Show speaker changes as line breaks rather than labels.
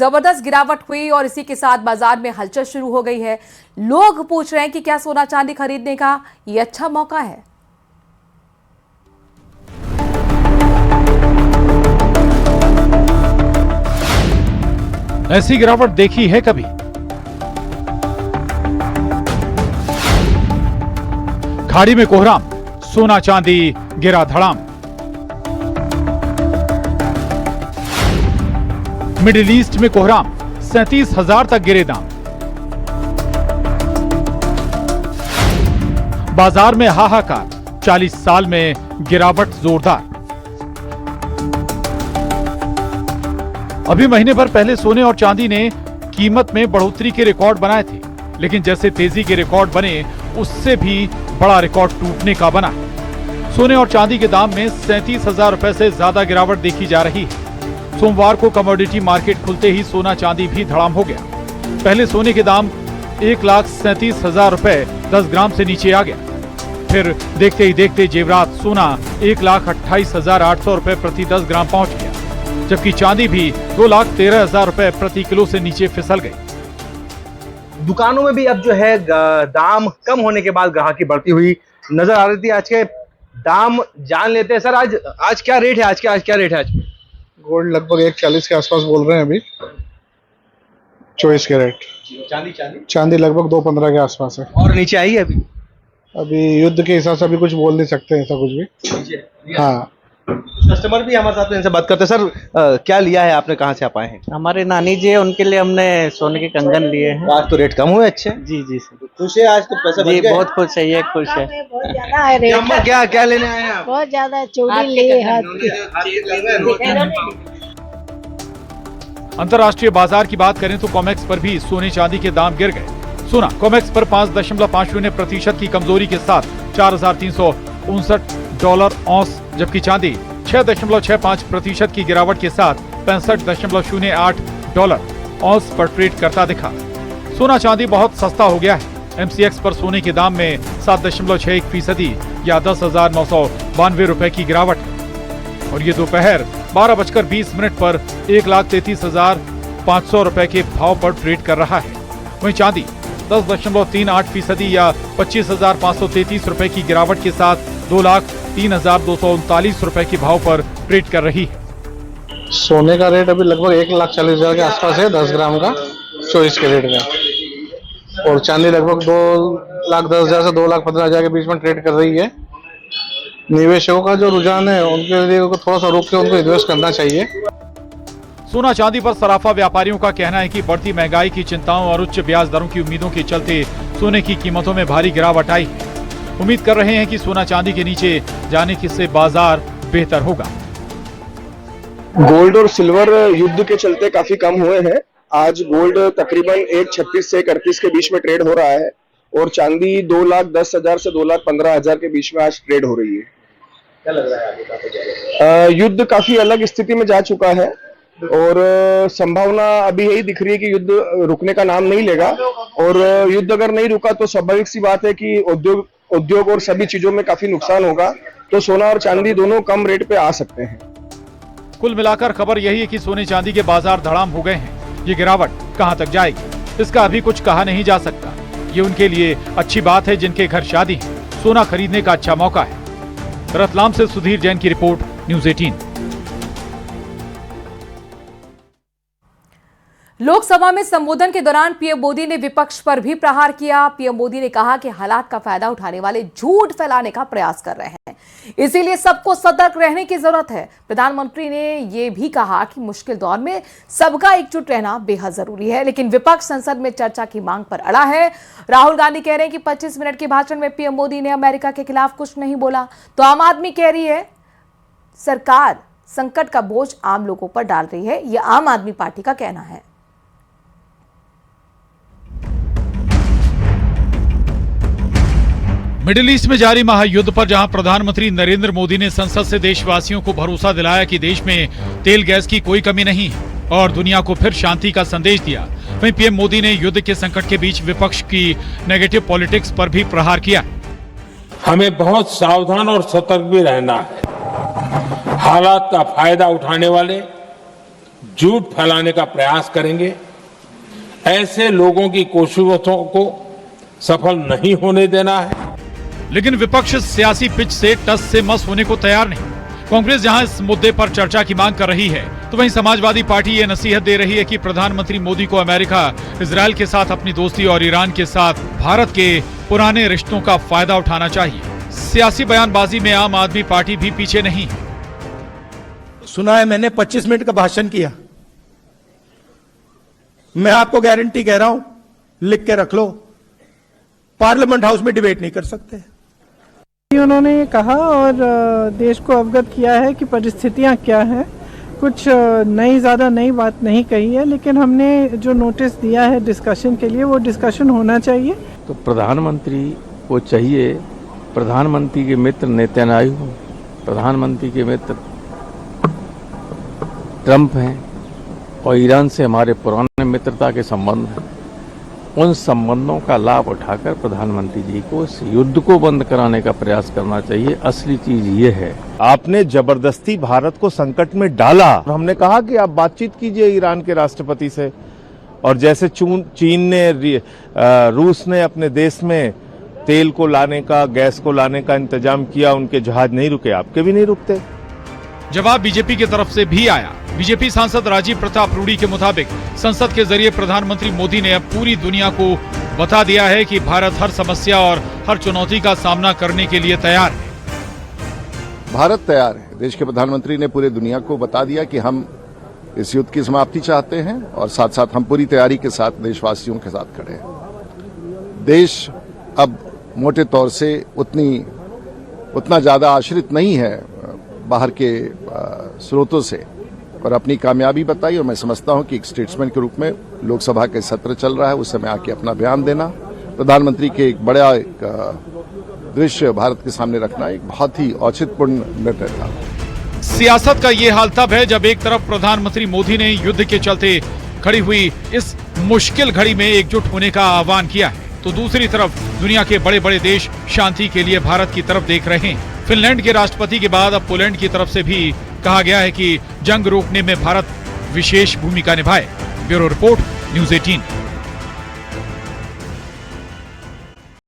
जबरदस्त गिरावट हुई और इसी के साथ बाजार में हलचल शुरू हो गई है। लोग पूछ रहे हैं कि क्या सोना चांदी खरीदने का ये अच्छा मौका है।
ऐसी गिरावट देखी है कभी? खाड़ी में कोहराम, सोना चांदी गिरा धड़ाम। मिडिल ईस्ट में कोहराम, 37,000 तक गिरे दाम। बाजार में हाहाकार, 40 साल में गिरावट जोरदार। अभी महीने भर पहले सोने और चांदी ने कीमत में बढ़ोतरी के रिकॉर्ड बनाए थे, लेकिन जैसे तेजी के रिकॉर्ड बने उससे भी बड़ा रिकॉर्ड टूटने का बना। सोने और चांदी के दाम में 37,000 रुपए से ज्यादा गिरावट देखी जा रही है। सोमवार को कमोडिटी मार्केट खुलते ही सोना चांदी भी धड़ाम हो गया। पहले सोने के दाम 1,37,000 रुपए 10 ग्राम से नीचे आ गया। फिर देखते ही देखते जेवरात सोना 1,28,800 रुपए प्रति 10 ग्राम पहुंच गया, जबकि चांदी भी 2,13,000 रुपए प्रति किलो से नीचे फिसल गई।
दुकानों में भी अब जो है दाम कम होने के बाद ग्राहकी बढ़ती हुई नजर आ रही थी। आज के दाम जान लेते हैं। सर आज क्या रेट है? आज क्या रेट है? आज
गोल्ड लगभग 140 के आसपास बोल रहे हैं अभी, 24 कैरेट। चांदी लगभग 215 के आसपास है।
और नीचे आई है
अभी युद्ध के हिसाब से अभी कुछ बोल नहीं सकते ऐसा कुछ भी। हाँ,
कस्टमर भी हमारे साथ इनसे बात करते हैं। सर क्या लिया है आपने? कहाँ से आप आए हैं?
हमारे नानी जी है, उनके लिए हमने सोने के कंगन लिए हैं।
आज तो रेट कम हुए अच्छे।
जी जी सर,
खुश है? आज तो पैसा
जी बहुत खुश है, ये खुश है।
बहुत ज्यादा है रेट।
क्या लेने आए हैं आप?
बहुत ज्यादा चूड़ी ली है।
अंतर्राष्ट्रीय बाजार की बात करें तो कॉमेक्स पर भी सोने चांदी के दाम गिर गए। सोना कॉमेक्स पर 5.50% की कमजोरी के साथ $4,359 औंस, जबकि चांदी 6.65% की गिरावट के साथ $65.08 औंस पर ट्रेड करता दिखा। सोना चांदी बहुत सस्ता हो गया है। MCX पर सोने के दाम में 7.61% या 10,992 रुपए की गिरावट है और ये दोपहर 12:20 पर 1,33,500 रुपए के भाव पर ट्रेड कर रहा है। वहीं चांदी 10.38% या 25,533 रुपए की गिरावट के साथ 2,03,239 रुपए के भाव पर ट्रेड कर रही है।
सोने का रेट अभी लगभग 1,40,000 के आसपास है 10 ग्राम का, 24 कैरेट का। और चांदी लगभग 2,10,000 से 2,15,000 के बीच में ट्रेड कर रही है। निवेशकों का जो रुझान है उनके लिए थोड़ा सा रोक के उनको इन्वेस्ट करना चाहिए।
सोना चांदी पर सराफा व्यापारियों का कहना है कि बढ़ती महंगाई की चिंताओं और उच्च ब्याज दरों की उम्मीदों के चलते सोने की कीमतों में भारी गिरावट आई है। उम्मीद कर रहे हैं कि सोना चांदी के नीचे जाने से बाजार बेहतर होगा।
गोल्ड और सिल्वर युद्ध के चलते काफी कम हुए हैं। आज गोल्ड तकरीबन 1,36 से 1,38 के बीच में ट्रेड हो रहा है और चांदी 2,10,000 से 2,15,000 के बीच में आज ट्रेड हो रही है।
क्या लग रहा है
युद्ध काफी अलग स्थिति में जा चुका है और संभावना अभी यही दिख रही है कि युद्ध रुकने का नाम नहीं लेगा। और युद्ध अगर नहीं रुका तो स्वाभाविक सी बात है कि उद्योग और सभी चीजों में काफी नुकसान होगा। तो सोना और चांदी दोनों कम रेट पे आ सकते हैं।
कुल मिलाकर खबर यही है कि सोने चांदी के बाजार धड़ाम हो गए हैं। ये गिरावट कहां तक जाएगी इसका अभी कुछ कहा नहीं जा सकता। ये उनके लिए अच्छी बात है जिनके घर शादी है। सोना खरीदने का अच्छा मौका है। रतलाम से सुधीर जैन की रिपोर्ट, न्यूज़ 18।
लोकसभा में संबोधन के दौरान पीएम मोदी ने विपक्ष पर भी प्रहार किया। पीएम मोदी ने कहा कि हालात का फायदा उठाने वाले झूठ फैलाने का प्रयास कर रहे हैं, इसीलिए सबको सतर्क रहने की जरूरत है। प्रधानमंत्री ने यह भी कहा कि मुश्किल दौर में सबका एकजुट रहना बेहद जरूरी है, लेकिन विपक्ष संसद में चर्चा की मांग पर अड़ा है। राहुल गांधी कह रहे हैं कि 25 मिनट के भाषण में पीएम मोदी ने अमेरिका के खिलाफ कुछ नहीं बोला, तो आम आदमी कह रही है सरकार संकट का बोझ आम लोगों पर डाल रही है। यह आम आदमी पार्टी का कहना है।
मिडिल ईस्ट में जारी महायुद्ध पर जहां प्रधानमंत्री नरेंद्र मोदी ने संसद से देशवासियों को भरोसा दिलाया कि देश में तेल गैस की कोई कमी नहीं है और दुनिया को फिर शांति का संदेश दिया, वहीं पीएम मोदी ने युद्ध के संकट के बीच विपक्ष की नेगेटिव पॉलिटिक्स पर भी प्रहार किया।
हमें बहुत सावधान और सतर्क भी रहना है। हालात का फायदा उठाने वाले झूठ फैलाने का प्रयास करेंगे, ऐसे लोगों की कोशिशों को सफल नहीं होने देना है।
लेकिन विपक्ष सियासी पिच से टस से मस होने को तैयार नहीं। कांग्रेस जहां इस मुद्दे पर चर्चा की मांग कर रही है, तो वहीं समाजवादी पार्टी ये नसीहत दे रही है कि प्रधानमंत्री मोदी को अमेरिका, इजरायल के साथ अपनी दोस्ती और ईरान के साथ भारत के पुराने रिश्तों का फायदा उठाना चाहिए। सियासी बयानबाजी में आम आदमी पार्टी भी पीछे नहीं है।
सुना है मैंने 25 मिनट का भाषण किया। मैं आपको गारंटी कह रहा हूं, लिख के रख लो, पार्लियामेंट हाउस में डिबेट नहीं कर सकते।
उन्होंने ये कहा और देश को अवगत किया है कि परिस्थितियां क्या हैं। कुछ ज़्यादा नई बात नहीं कही है, लेकिन हमने जो नोटिस दिया है डिस्कशन के लिए, वो डिस्कशन होना चाहिए।
तो प्रधानमंत्री को चाहिए, प्रधानमंत्री के मित्र नेतन्याहू, प्रधानमंत्री के मित्र ट्रंप हैं और ईरान से हमारे पुराने मित्रता के संबंध हैं। उन संबंधों का लाभ उठाकर प्रधानमंत्री जी को इस युद्ध को बंद कराने का प्रयास करना चाहिए। असली चीज ये है,
आपने जबरदस्ती भारत को संकट में डाला। हमने कहा कि आप बातचीत कीजिए ईरान के राष्ट्रपति से, और जैसे चीन ने, रूस ने अपने देश में तेल को लाने का, गैस को लाने का इंतजाम किया, उनके जहाज नहीं रुके, आपके भी नहीं रुकते।
जवाब बीजेपी की तरफ से भी आया। बीजेपी सांसद राजीव प्रताप रूडी के मुताबिक संसद के जरिए प्रधानमंत्री मोदी ने अब पूरी दुनिया को बता दिया है कि भारत हर समस्या और हर चुनौती का सामना करने के लिए तैयार है।
भारत तैयार है। देश के प्रधानमंत्री ने पूरे दुनिया को बता दिया कि हम इस युद्ध की समाप्ति चाहते हैं, और साथ साथ हम पूरी तैयारी के साथ देशवासियों के साथ खड़े हैं। देश अब मोटे तौर से उतना ज्यादा आश्रित नहीं है बाहर के स्रोतों से, पर अपनी कामयाबी बताई। और मैं समझता हूं कि एक स्टेट्समैन के रूप में लोकसभा के सत्र चल रहा है, उस समय आके अपना बयान देना, प्रधानमंत्री के एक बड़ा दृश्य भारत के सामने रखना एक बहुत ही औचित्यपूर्ण निर्णय था।
सियासत का ये हाल तब है जब एक तरफ प्रधानमंत्री मोदी ने युद्ध के चलते खड़ी हुई इस मुश्किल घड़ी में एकजुट होने का आह्वान किया है, तो दूसरी तरफ दुनिया के बड़े बड़े देश शांति के लिए भारत की तरफ देख रहे हैं। फिनलैंड के राष्ट्रपति के बाद अब पोलैंड की तरफ से भी कहा गया है कि जंग रोकने में भारत विशेष भूमिका निभाए। Bureau report, news 18।